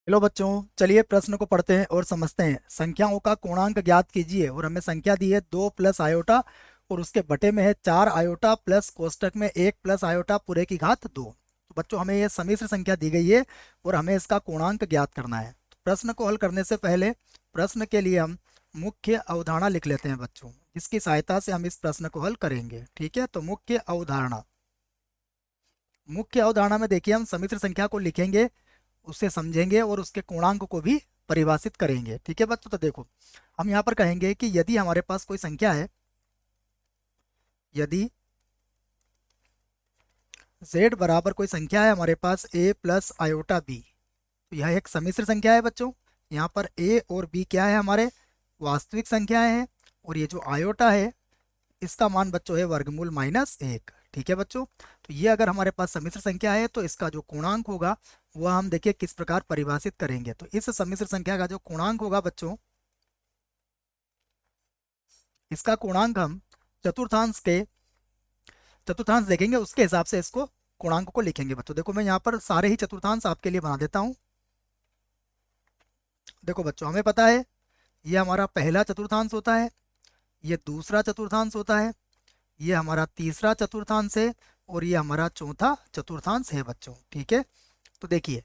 Hello बच्चों, चलिए प्रश्न को पढ़ते हैं और समझते हैं। संख्याओं का पूर्णांक ज्ञात कीजिए और हमें संख्या दी है 2 प्लस आयोटा और उसके बटे में है 4 आयोटा प्लस कोष्टक में 1 प्लस आयोटा पूरे की घात 2। तो बच्चों हमें ये सम्मिश्र संख्या दी गई है और हमें इसका पूर्णांक ज्ञात करना है। तो प्रश्न को हल करने से पहले प्रश्न के लिए हम मुख्य अवधारणा लिख लेते हैं बच्चों, जिसकी सहायता से हम इस प्रश्न को हल करेंगे। ठीक है, तो मुख्य अवधारणा में देखिए हम सम्मिश्र संख्या को लिखेंगे, उसे समझेंगे और उसके पूर्णांक को भी परिभाषित करेंगे। ठीक है बच्चों, तो देखो हम यहाँ पर कहेंगे कि यदि हमारे पास कोई संख्या है, यदि z बराबर कोई संख्या है हमारे पास a प्लस आयोटा b, तो यह एक सम्मिश्र संख्या है बच्चों। यहाँ पर a और b क्या है, हमारे वास्तविक संख्याएं हैं और ये जो आयोटा है इसका मान बच्चों है वर्गमूल माइनस 1। ठीक है बच्चों, तो ये अगर हमारे पास सम्मिश्र संख्या है तो इसका जो पूर्णांक होगा वह हम देखिए किस प्रकार परिभाषित करेंगे। तो इस सम्मिश्र संख्या का जो पूर्णांक होगा बच्चों, इसका पूर्णांक हम चतुर्थांश के चतुर्थांश देखेंगे, उसके हिसाब से इसको पूर्णांक को लिखेंगे बच्चों। देखो मैं यहाँ पर सारे ही चतुर्थांश आपके लिए बना देता हूँ। देखो बच्चों हमें पता है ये हमारा पहला चतुर्थांश होता है, ये दूसरा चतुर्थांश होता है, ये हमारा तीसरा चतुर्थांश है और ये हमारा चौथा चतुर्थांश है बच्चों। ठीक है, तो देखिए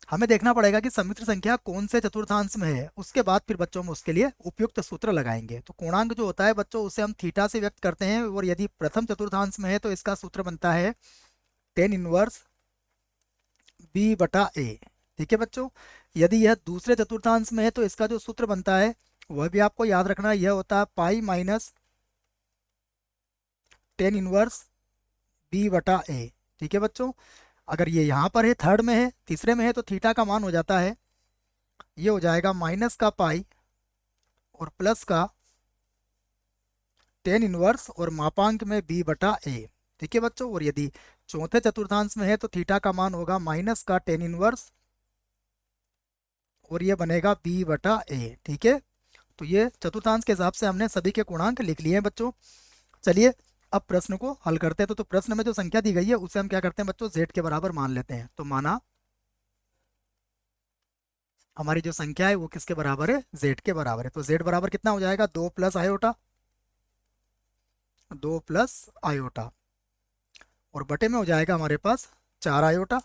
हमें देखना पड़ेगा कि सम्मिश्र संख्या कौन से चतुर्थांश में है, उसके बाद फिर बच्चों हम उसके लिए उपयुक्त सूत्र लगाएंगे। तो पूर्णांक जो होता है बच्चों उसे हम थीटा से व्यक्त करते हैं और यदि प्रथम चतुर्थांश में है तो इसका सूत्र बनता है टेन इनवर्स बी बटा ए। ठीक है बच्चों, यदि यह दूसरे चतुर्थांश में है तो इसका जो सूत्र बनता है वह भी आपको याद रखना है, यह होता है pi minus ten inverse B बटा ए। ठीक है बच्चों, अगर ये यहाँ पर है थर्ड में है, तीसरे में है, तो थीटा का मान हो जाता है, ये हो जाएगा माइनस का पाई और प्लस का टेन इनवर्स और मापांक में बी बटा ए। ठीक है बच्चों, और यदि चौथे चतुर्थांश में है तो थीटा का मान होगा माइनस का टेन इनवर्स और ये बनेगा बी बटा ए। ठीक है, तो ये चतुर्थांश के हिसाब से हमने सभी के पूर्णांक लिख लिए हैं बच्चों। चलिए अब प्रश्न को हल करते हैं। तो प्रश्न में जो संख्या दी गई है उसे हम क्या करते हैं बच्चों, z के बराबर मान लेते हैं। तो माना हमारी जो संख्या है वो किसके बराबर है, z के बराबर है। तो z बराबर कितना हो जाएगा, 2 प्लस आयोटा, 2 प्लस आयोटा और बटे में हो जाएगा हमारे पास 4 आयोटा,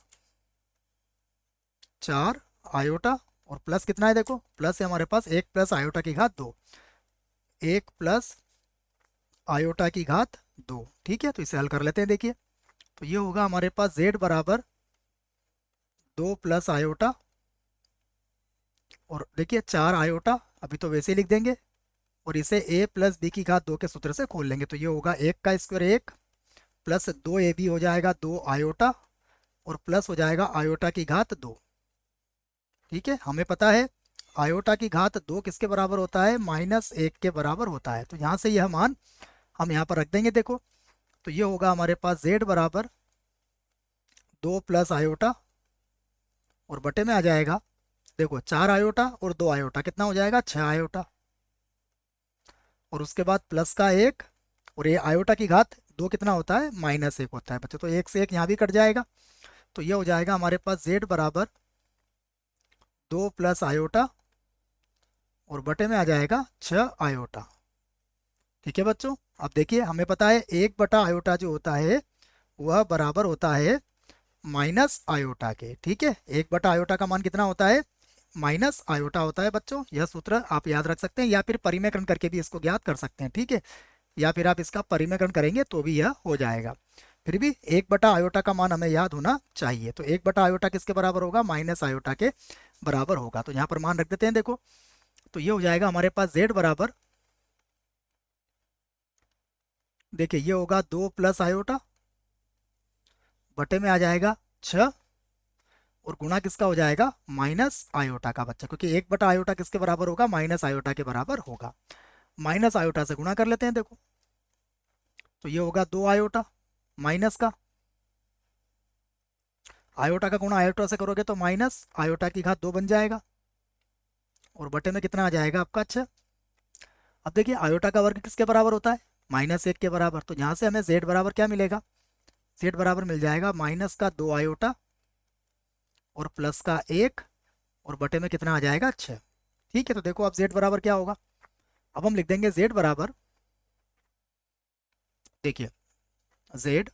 4 आयोटा और प्लस कितना है, देखो प्लस है हमारे पास 1 प्लस आयोटा की घात 2, 1 प्लस आयोटा की घात 2। ठीक है, तो इसे हल कर लेते हैं। देखिए तो ये होगा हमारे पास z बराबर 2 प्लस आयोटा और देखिए 4 आयोटा, अभी तो वैसे ही लिख देंगे और इसे a प्लस बी की घात 2 के सूत्र से खोल लेंगे। तो ये होगा 1 का स्क्वायर 1 प्लस 2ab हो जाएगा 2 आयोटा और प्लस हो जाएगा आयोटा की घात 2। ठीक है, हमें पता है आयोटा की घात 2 किसके बराबर होता है, माइनस 1 के बराबर होता है। तो यहाँ से यह मान हम यहाँ पर रख देंगे। देखो तो ये होगा हमारे पास z बराबर 2 प्लस आयोटा और बटे में आ जाएगा, देखो 4 आयोटा और 2 आयोटा कितना हो जाएगा, 6 आयोटा और उसके बाद प्लस का 1 और ये आयोटा की घात 2 कितना होता है, माइनस 1 होता है बच्चों। तो 1 से 1 यहाँ भी कट जाएगा, तो ये हो जाएगा हमारे पास z बराबर 2 प्लस आयोटा और बटे में आ जाएगा 6 आयोटा। ठीक है बच्चों, अब देखिए हमें पता है 1 बटा आयोटा जो होता है वह बराबर होता है माइनस आयोटा के। ठीक है, 1 बटा आयोटा का मान कितना होता है, माइनस आयोटा होता है बच्चों। यह सूत्र आप याद रख सकते हैं या फिर परिमेयकरण करके भी इसको ज्ञात कर सकते हैं। ठीक है, या फिर आप इसका परिमेयकरण करेंगे तो भी यह हो जाएगा। फिर भी 1 बटा आयोटा का मान हमें याद होना चाहिए। तो 1 बटा आयोटा किसके बराबर होगा, माइनस आयोटा के बराबर होगा। तो यहाँ पर मान रख देते हैं। देखो तो ये हो जाएगा हमारे पास z बराबर, देखिए ये होगा 2 प्लस आयोटा बटे में आ जाएगा 6 और गुणा किसका हो जाएगा, माइनस आयोटा का बच्चा, क्योंकि 1 बटा आयोटा किसके बराबर होगा, माइनस आयोटा के बराबर होगा। माइनस आयोटा से गुणा कर लेते हैं। देखो तो ये होगा 2 आयोटा माइनस का, आयोटा का गुणा आयोटा से करोगे तो माइनस आयोटा की घात 2 बन जाएगा और बटे में कितना आ जाएगा आपका 6। अब देखिए आयोटा का वर्ग किसके बराबर होता है, माइनस 1 के बराबर। तो यहाँ से हमें z बराबर क्या मिलेगा, z बराबर मिल जाएगा माइनस का 2 आयोटा और प्लस का 1 और बटे में कितना आ जाएगा 6। ठीक है, तो देखो अब z बराबर क्या होगा। अब हम लिख देंगे z बराबर, देखिए z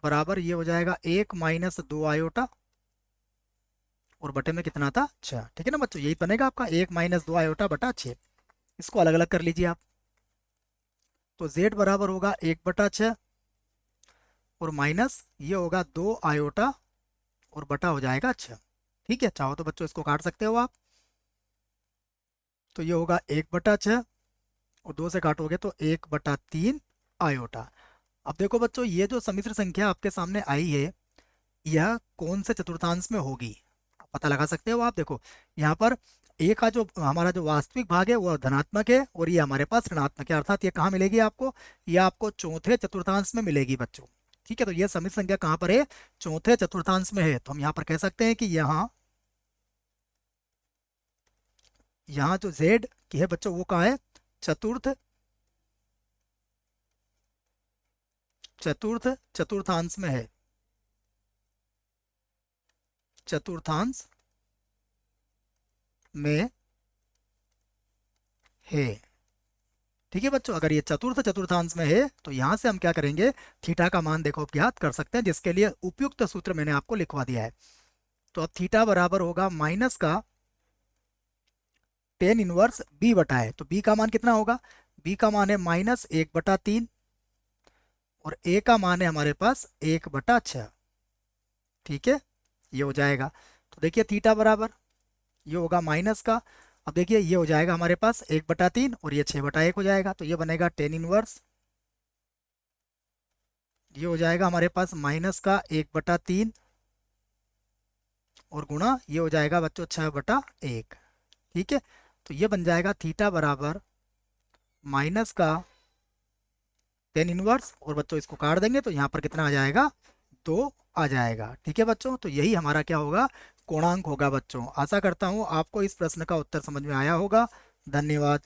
बराबर ये हो जाएगा 1 - 2 आयोटा और बटे में कितना था 6। ठीक है ना बच्चों, यही बनेगा आपका 1 - 2 आयोटा बटा 6। इसको अलग अलग कर लीजिए आप। तो z बराबर होगा 1/6 और माइनस ये होगा 2 आयोटा और बटा हो जाएगा 6। ठीक है, चाहो तो बच्चों इसको काट सकते हो आप। तो ये होगा 1/6 और 2 से काटोगे तो 1/3 आयोटा। अब देखो बच्चों, ये जो सम्मिश्र संख्या आपके सामने आई है, यह कौन से चतुर्थांश में होगी पता लगा सकते हो आप। देखो यहाँ पर ए का जो हमारा जो वास्तविक भाग है वो धनात्मक है और ये हमारे पास ऋणात्मक है, अर्थात ये कहाँ मिलेगी आपको, ये आपको चौथे चतुर्थांश में मिलेगी बच्चों। ठीक है, तो ये सम्मिश्र संख्या कहाँ पर है, चौथे चतुर्थांश में है। तो हम यहाँ पर कह सकते हैं कि यहाँ यहाँ जो z की है बच्चों वो कहाँ है, चतुर्थ चतुर्थ चतुर्थांश में है, चतुर्थांश में है। ठीक है बच्चों, अगर ये चतुर्थ चतुर्थांश में है तो यहां से हम क्या करेंगे, थीटा का मान देखो ज्ञात कर सकते हैं, जिसके लिए उपयुक्त सूत्र मैंने आपको लिखवा दिया है। तो अब थीटा बराबर होगा माइनस का टेन इनवर्स बी बटा है। तो बी का मान कितना होगा, बी का मान है -1/3 और ए का मान है हमारे पास 1/6। ठीक है, ये हो जाएगा। तो देखिए थीटा बराबर ये होगा माइनस का, अब देखिए ये हो जाएगा हमारे पास 1/3 और ये 6/1 हो जाएगा। तो ये बनेगा टेन इनवर्स, ये हो जाएगा हमारे पास माइनस का 1/3 और गुणा ये हो जाएगा बच्चों 6/1। ठीक है, तो ये बन जाएगा थीटा बराबर माइनस का टेन इनवर्स और बच्चों इसको काट देंगे तो यहाँ पर कितना आ जाएगा, 2 आ जाएगा। ठीक है बच्चों, तो यही हमारा क्या होगा, कोणांक होगा बच्चों। आशा करता हूँ आपको इस प्रश्न का उत्तर समझ में आया होगा। धन्यवाद।